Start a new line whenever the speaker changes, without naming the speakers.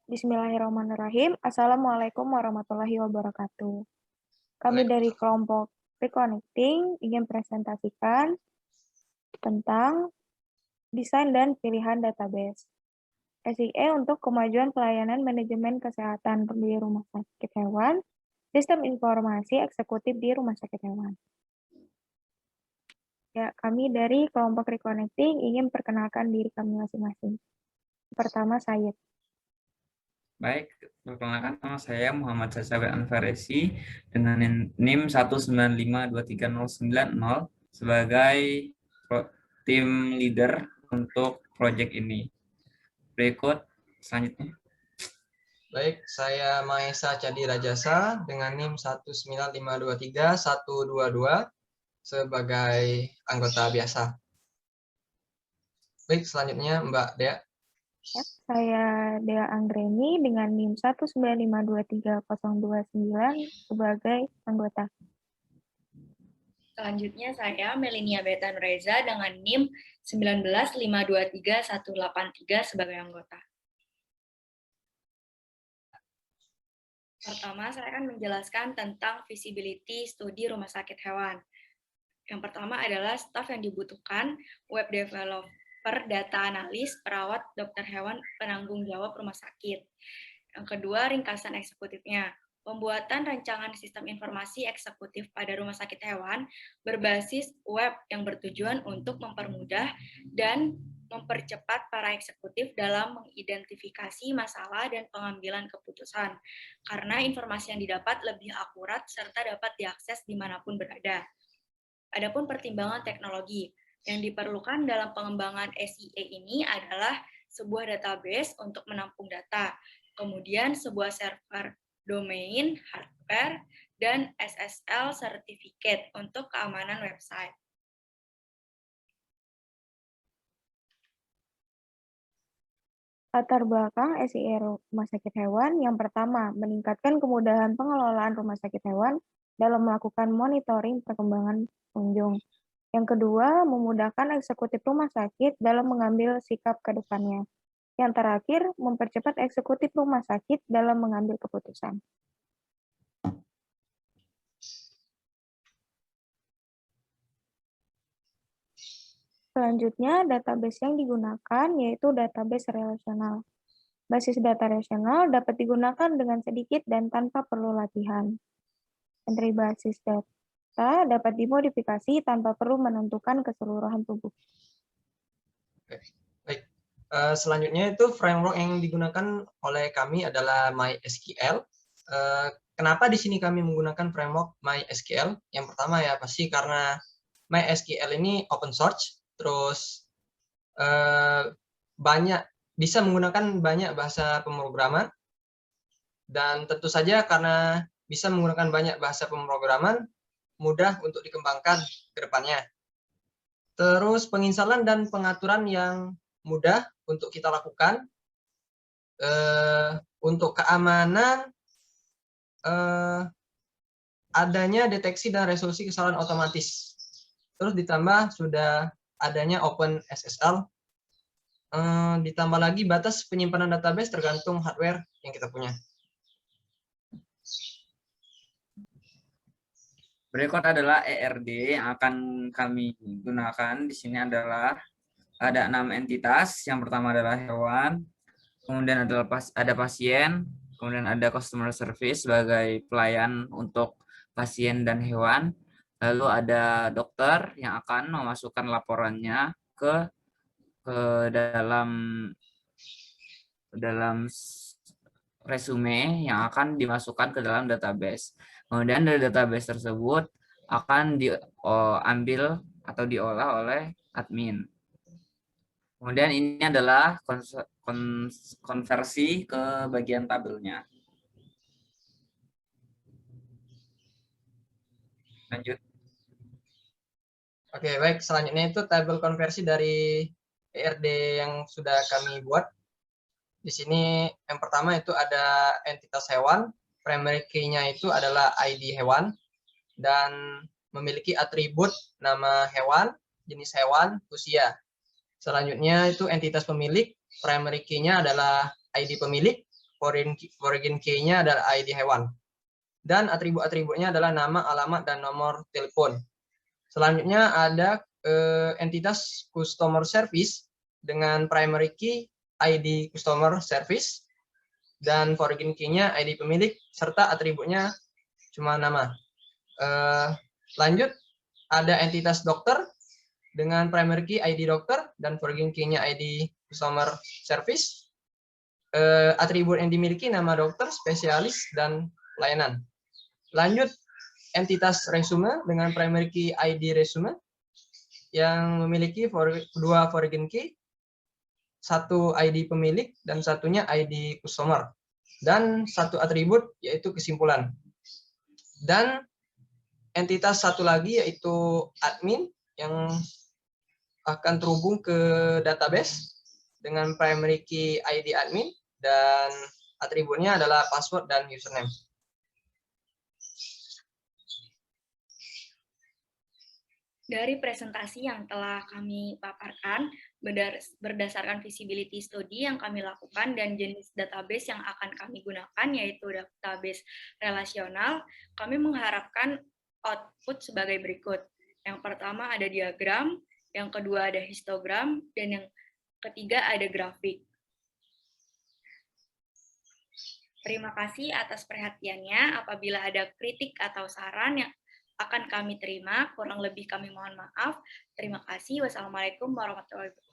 Bismillahirrahmanirrahim. Assalamualaikum warahmatullahi wabarakatuh. Kami dari
Waalaikumsalam.
kelompok Reconnecting ingin presentasikan tentang desain dan pilihan database. SIE untuk kemajuan pelayanan manajemen kesehatan di rumah sakit hewan, sistem informasi eksekutif di rumah sakit hewan. Ya, kami dari kelompok Reconnecting ingin perkenalkan diri kami masing-masing. Pertama, saya.
Baik, perkenalkan nama saya Muhammad Sasabet Anfaresi dengan NIM 1952390 sebagai tim leader untuk proyek ini. Berikut selanjutnya.
Baik, saya Mahesa Cadi Rajasa dengan NIM 19523-122 sebagai anggota biasa. Baik, selanjutnya Mbak Dea.
Ya, saya Dea Anggreni dengan NIM 19523-029 sebagai anggota.
Selanjutnya saya Melinia Betan Reza dengan NIM 19523-183 sebagai anggota. Pertama, saya akan menjelaskan tentang feasibility studi rumah sakit hewan. Yang pertama adalah staf yang dibutuhkan, web developer, data analis, perawat, dokter hewan, penanggung jawab rumah sakit. Yang kedua, ringkasan eksekutifnya. Pembuatan rancangan sistem informasi eksekutif pada rumah sakit hewan berbasis web yang bertujuan untuk mempermudah dan mempercepat para eksekutif dalam mengidentifikasi masalah dan pengambilan keputusan, karena informasi yang didapat lebih akurat serta dapat diakses dimanapun berada. Adapun pertimbangan teknologi yang diperlukan dalam pengembangan SIE ini adalah sebuah database untuk menampung data, kemudian sebuah server domain, hardware, dan SSL certificate untuk keamanan website.
Latar belakang SIE rumah sakit hewan yang pertama, meningkatkan kemudahan pengelolaan rumah sakit hewan dalam melakukan monitoring perkembangan pengunjung. Yang kedua, memudahkan eksekutif rumah sakit dalam mengambil sikap ke depannya. Yang terakhir, mempercepat eksekutif rumah sakit dalam mengambil keputusan. Selanjutnya, database yang digunakan yaitu database relasional. Basis data relasional dapat digunakan dengan sedikit dan tanpa perlu latihan. Entry basis data dapat dimodifikasi tanpa perlu menentukan keseluruhan tubuh.
Baik, selanjutnya itu framework yang digunakan oleh kami adalah MySQL. Kenapa di sini kami menggunakan framework MySQL? Yang pertama ya pasti karena MySQL ini open source, terus bisa menggunakan banyak bahasa pemrograman, dan tentu saja karena bisa menggunakan banyak bahasa pemrograman, mudah untuk dikembangkan ke depannya. Terus penginstalan dan pengaturan yang mudah untuk kita lakukan. Untuk keamanan, adanya deteksi dan resolusi kesalahan otomatis. Terus ditambah sudah adanya Open SSL. Ditambah lagi batas penyimpanan database tergantung hardware yang kita punya.
Berikut adalah ERD yang akan kami gunakan. Di sini adalah ada 6 entitas. Yang pertama adalah hewan, kemudian ada pasien, kemudian ada customer service sebagai pelayan untuk pasien dan hewan. Lalu ada dokter yang akan memasukkan laporannya ke dalam resume yang akan dimasukkan ke dalam database. Kemudian dari database tersebut akan diambil atau diolah oleh admin. Kemudian ini adalah konversi ke bagian tabelnya. Lanjut.
Oke, baik. Selanjutnya itu tabel konversi dari ERD yang sudah kami buat. Di sini yang pertama itu ada entitas hewan. Primary key-nya itu adalah ID hewan dan memiliki atribut nama hewan, jenis hewan, usia. Selanjutnya itu entitas pemilik. Primary key-nya adalah ID pemilik. foreign key-nya adalah ID hewan. Dan atribut-atributnya adalah nama, alamat, dan nomor telepon. Selanjutnya ada entitas customer service dengan primary key ID customer service dan foreign key-nya ID pemilik serta atributnya cuma nama. Lanjut ada entitas dokter dengan primary key ID dokter dan foreign key-nya ID customer service. Atribut yang dimiliki nama dokter, spesialis, dan pelayanan. Lanjut entitas resume dengan primary key ID resume yang memiliki dua foreign key, satu ID pemilik dan satunya ID customer, dan satu atribut yaitu kesimpulan. Dan entitas satu lagi yaitu admin yang akan terhubung ke database dengan primary key ID admin dan atributnya adalah password dan username.
Dari presentasi yang telah kami paparkan, berdasarkan feasibility study yang kami lakukan dan jenis database yang akan kami gunakan, yaitu database relasional, kami mengharapkan output sebagai berikut. Yang pertama ada diagram, yang kedua ada histogram, dan yang ketiga ada grafik. Terima kasih atas perhatiannya. Apabila ada kritik atau saran yang akan kami terima, kurang lebih kami mohon maaf. Terima kasih. Wassalamualaikum warahmatullahi wabarakatuh.